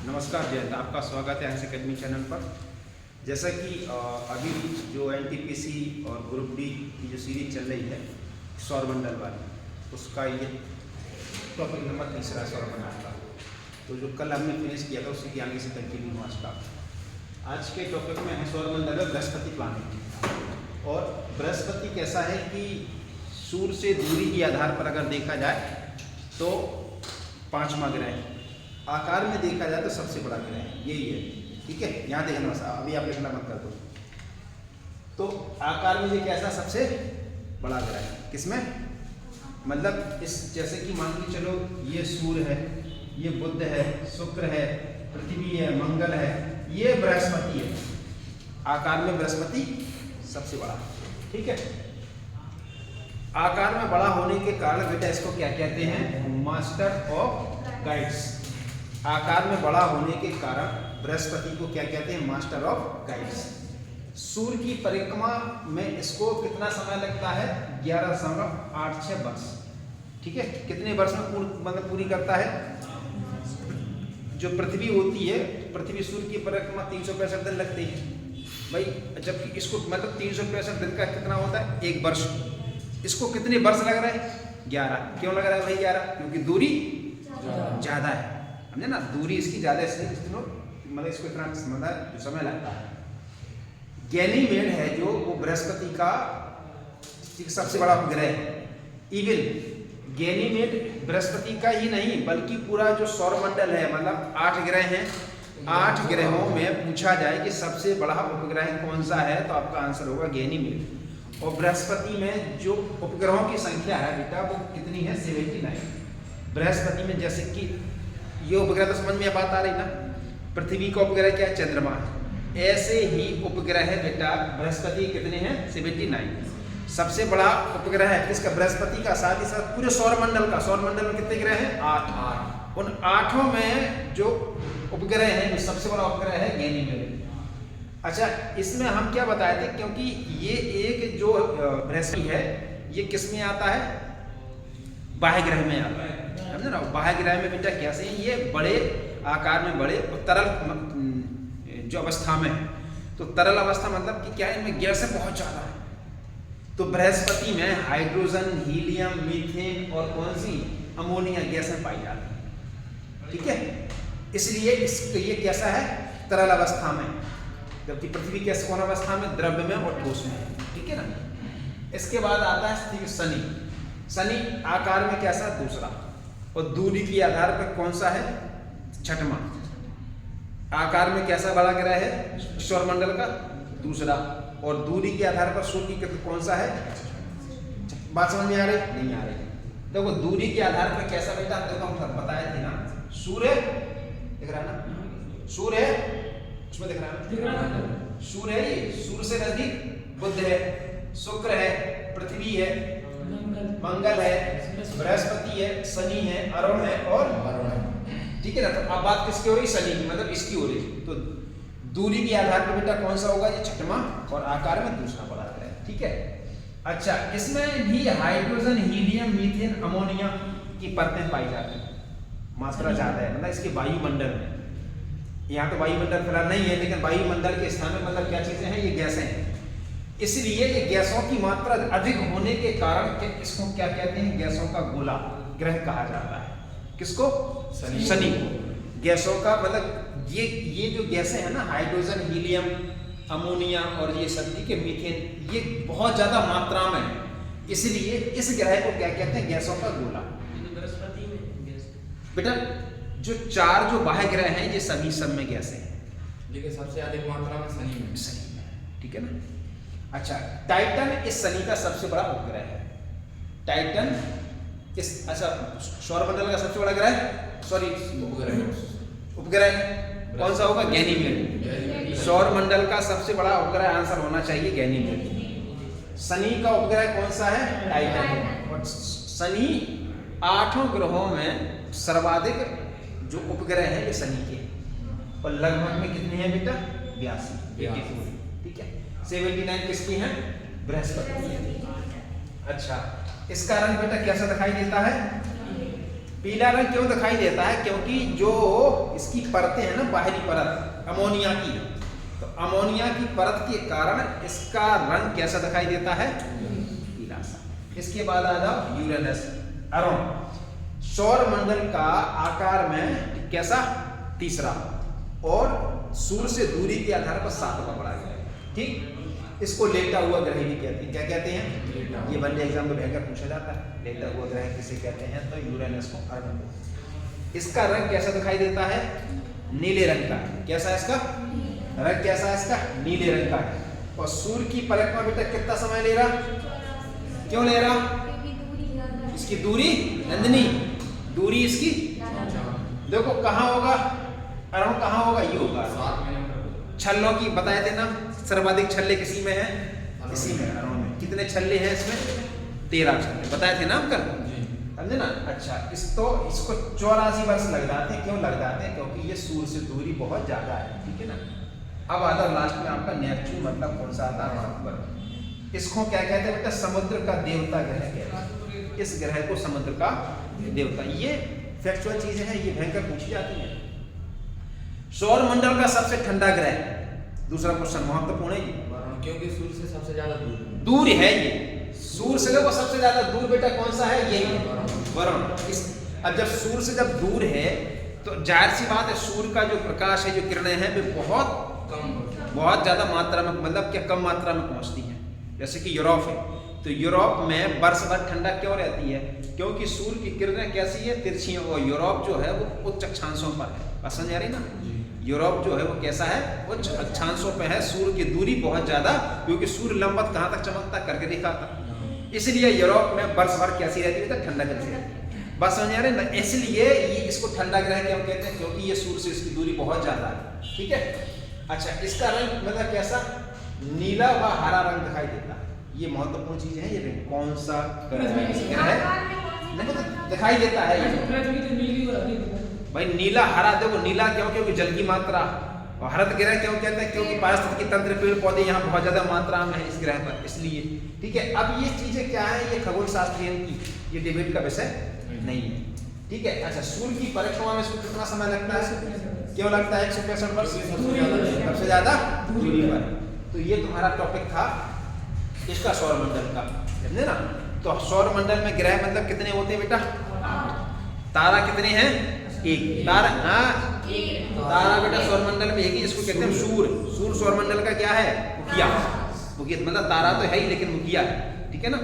नमस्कार जयंत, आपका स्वागत है एनएस एकेडमी चैनल पर। जैसा कि अभी जो एनटीपीसी और ग्रुप डी की जो सीरीज चल रही है सौरमंडल वाली, उसका ये टॉपिक नंबर 3 सौरमंडल का, तो जो कल हमने फिनिश किया था उसी के आगे से कंटिन्यू हुआ स्टार्ट। आज के टॉपिक में है सौरमंडल में बृहस्पति प्लानेट। और बृहस्पति कैसा है कि सूर्य से दूरी के आधार पर अगर देखा जाए तो 5वां ग्रह है, आकार में देखा जाए तो सबसे बड़ा ग्रह है, यही है। ठीक है, यहाँ देखना बस, अभी आप लिखना मत कर दो। तो आकार में ये कैसा सबसे बड़ा ग्रह है, किसमें मतलब इस जैसे कि मान के चलो ये सूर्य है, ये बुध है, शुक्र है, पृथ्वी है, मंगल है, ये बृहस्पति है। आकार में बृहस्पति सबसे बड़ा। ठीक है, आकार में बड़ा होने के कारण बेटा इसको क्या कहते हैं, मास्टर ऑफ गाइड्स। आकार में बड़ा होने के कारण बृहस्पति को क्या कहते हैं, मास्टर ऑफ गाइड्स। सूर्य की परिक्रमा में इसको कितना समय लगता है, 11.86 वर्ष। ठीक है, कितने वर्ष में पूरी करता है। जो पृथ्वी होती है, पृथ्वी सूर्य की परिक्रमा 365 दिन लगते हैं भाई, जबकि इसको मतलब 365 दिन का कितना होता है, 1 वर्ष। इसको कितने वर्ष लग रहे हैं, 11। क्यों लग रहा है भाई 11, क्योंकि दूरी ज़्यादा है, समझे ना, दूरी इसकी ज़्यादा है, इसलिए मतलब इसको इतना समय लगता है। गैनीमेड है जो वो बृहस्पति का सबसे बड़ा ग्रह है। इवन गैनीमेड बृहस्पति का ही नहीं बल्कि पूरा जो सौरमंडल है, मतलब 8 ग्रह हैं, 8 ग्रहों में पूछा जाए कि सबसे बड़ा उपग्रह कौन सा है तो आपका आंसर होगा गैनीमेड। और बृहस्पति में जो उपग्रहों की संख्या है बेटा वो कितनी है, 79। बृहस्पति में जैसे कि ये उपग्रह तो समझ में बात आ रही ना, पृथ्वी का उपग्रह क्या है, चंद्रमा। ऐसे ही उपग्रह बेटा बृहस्पति कितने हैं, 79। सबसे बड़ा उपग्रह है किसका, बृहस्पति का। साथ ही साथ पूरे सौरमंडल का, सौरमंडल में कितने ग्रह हैं, 8। उन 8 में जो उपग्रह है, सबसे बड़ा उपग्रह है गैनीमेड। अच्छा, इसमें हम क्या बताए थे, क्योंकि ये एक जो बृहस्पति है ये किस में आता है, बाह्य ग्रह में आता है, समझे ना। बाह्य ग्रह में बेटा कैसे हैं, ये बड़े आकार में, बड़े तरल जो अवस्था में है। तो तरल अवस्था मतलब कि क्या है, इनमें गैसें बहुत ज़्यादा है। तो बृहस्पति में हाइड्रोजन, हीलियम, मीथेन और कौन सी, अमोनिया गैसें पाई जाती हैं। ठीक है, इसलिए ये कैसा है, तरल अवस्था में, जबकि पृथ्वी कैसे कौन अवस्था में, द्रव्य में और ठोस में। ठीक है ना। इसके बाद आता है शनि। शनि आकार में कैसा, दूसरा, और दूरी के आधार पर कौन सा है, 6वां। आकार में कैसा बड़ा ग्रह है, सौरमंडल का दूसरा, और दूरी के आधार पर सूर्य की कौन सा है। बात समझ में आ रही, नहीं आ रही। देखो दूरी के आधार पर कैसा बेटा, देखो हम बताए थे ना, सूर्य दिख रहा है ना, सूर्य है उसमें दिख रहा है, सूर्य है, ये सूर्य से नजदीक बुध है, शुक्र है, पृथ्वी है, मंगल है, बृहस्पति है, शनि है, अरुण है और वरुण है। ठीक है ना। तो अब बात किसकी हो रही, शनि की, मतलब इसकी हो रही। तो दूरी के आधार पर बेटा कौन सा होगा, ये 6वां, और आकार में दूसरा बड़ा ग्रह। ठीक है। अच्छा, इसमें भी हाइड्रोजन, हीलियम, मीथेन, अमोनिया की परतें पाई जाती हैं, मात्रा ज्यादा है, मतलब इसके वायुमंडल में। यहाँ तो वायुमंडल फिलहाल नहीं है, लेकिन वायुमंडल के स्थान में मतलब क्या चीजें हैं, ये गैसें हैं। इसलिए ये गैसों की मात्रा अधिक होने के कारण इसको क्या कहते हैं, गैसों का गोला ग्रह कहा जाता है। किसको, शनि को। गैसों का मतलब ये जो गैसें हैं ना, हाइड्रोजन, हीलियम, अमोनिया और ये सर्दी के मीथेन, ये बहुत ज्यादा मात्रा में है, इसलिए इस ग्रह को क्या कहते हैं, गैसों का गोला। बृहस्पति में बेटा जो 4 जो बाह्य ग्रह हैं ये सभी सब में गैसें हैं, लेकिन सबसे अधिक मात्रा में शनि में। शनि में। ठीक है ना। अच्छा, टाइटन इस शनि का सबसे बड़ा उपग्रह है। टाइटन इस, अच्छा, सौरमंडल का सबसे बड़ा ग्रह, सॉरी उपग्रह कौन सा होगा, गैनीमेड। सौरमंडल का सबसे बड़ा उपग्रह आंसर होना चाहिए गैनीमेड। शनि का उपग्रह कौन सा है, टाइटन। और शनि 8 ग्रहों में सर्वाधिक जो उपग्रह है ये शनि के, और लगभग में कितने हैं बेटा, 82। ठीक है, 79 किसकी हैं, बृहस्पति। अच्छा, इसका रंग बेटा कैसा दिखाई देता है, पीला रंग क्यों दिखाई देता है? क्योंकि जो इसकी परतें हैं ना, बाहरी परत अमोनिया की, तो अमोनिया की परत के कारण इसका रंग कैसा दिखाई देता है? पीला सा। इसके बाद आ जाओ यूरेनस, अरुण। सौर मंडल का आकार में कैसा? तीसरा, और सूर्य से दूरी के आधार पर 7वां बढ़ा गया है। ठीक, इसको लेटा हुआ ग्रह भी कहते हैं। क्या कहते हैं? ये वनडे एग्जाम में भयंकर पूछा जाता है, लेटा हुआ ग्रह किसे कहते हैं? तो यूरेनस को अरुण को। इसका रंग कैसा दिखाई देता है? नीले रंग का। कैसा है इसका रंग? कैसा है इसका? नीले रंग का है। और सूर्य की परिक्रमा बेटा कितना समय ले रहा? क्यों ले रहा? इसकी दूरी, नंदिनी, दूरी इसकी देखो कहाँ होगा? अरुण कहाँ होगा? ये होगा 7 महीने में। छल्लों की बताए थे ना, सर्वाधिक छल्ले किसी में है? इसी में, अरुण में। कितने छल्ले हैं इसमें? 13 छल्ले बताए थे ना हम कल, समझे ना? अच्छा, इसको 84 वर्ष लग जाते हैं। क्यों लग जाते हैं? क्योंकि ये सूर्य से दूरी बहुत ज्यादा है। ठीक है ना? अब आता लास्ट में आपका नेपच्यून, मतलब कौन सा आता है? इसको क्या कहते हैं बेटा? समुद्र का देवता ग्रह कहते हैं। इस ग्रह को समुद्र का देवता, ये फैक्चुअल चीजें हैं, ये भयंकर पूछी जाती है। सौर मंडल का सबसे ठंडा ग्रह, दूसरा क्वेश्चन महत्वपूर्ण है ये, क्योंकि सूर्य से सबसे ज्यादा दूर है ये। सूर्य से देखो सबसे ज्यादा दूर बेटा कौन सा है? यही है, वरुण। अब जब सूर्य से जब दूर है तो जाहिर सी बात है सूर्य का जो प्रकाश है, जो किरणें हैं, वे बहुत ज्यादा मात्रा में, मतलब क्या कम मात्रा में पहुंचती हैं। जैसे कि यूरोप है, तो यूरोप में वर्ष भर ठंडा क्यों रहती है? क्योंकि सूर्य की किरणें कैसी है? तिरछी है। और यूरोप जो है वो उच्च अक्षांशों पर है। बात समझ आ रही ना? यूरोप जो है वो कैसा है? उच्च अक्षांशों पे है। सूर्य की दूरी बहुत ज्यादा, क्योंकि सूर्य लंबत कहाँ तक चमकता? करके दिखाता। इसलिए यूरोप में वर्ष भर कैसी रहती है? ठंडा कैसी रहती है। बात समझ आ रही ना? इसलिए ये इसको ठंडा ग्रह क्यों कहते हैं? क्योंकि ये सूर्य से इसकी दूरी बहुत ज्यादा है। ठीक है? अच्छा, इसका रंग मतलब कैसा? नीला व हरा रंग दिखाई देता है। ये महत्वपूर्ण चीज है। ये कौन सा ग्रह दिखाई देता है? भाई नीला हरा, देखो नीला क्यों? क्योंकि जल की मात्रा। और हरित ग्रह क्यों कहते हैं? क्योंकि पारिस्थितिकी तंत्र, पेड़ पौधे यहाँ बहुत ज्यादा मात्रा में है इस ग्रह पर, इसलिए। ठीक है? अब ये चीजें क्या है? ये खगोल शास्त्रियों की, ये डिबेट का विषय नहीं है। ठीक है? अच्छा, सूर्य की परिक्रमा में इसको कितना समय लगता है? क्यों लगता है? 165 वर्ष, सबसे ज्यादा दूरी पर। तो ये तुम्हारा टॉपिक था इसका, सौर मंडल का, समझे ना? तो सौर मंडल में ग्रह मतलब कितने होते हैं बेटा? तारा कितने हैं? एक तारा। हाँ, तारा बेटा सौर मंडल में एक ही, जिसको कहते हैं सूर्य। सूर्य सौर मंडल का क्या है? मुखिया। मुखिया मतलब तारा तो है ही, लेकिन मुखिया है। ठीक है ना?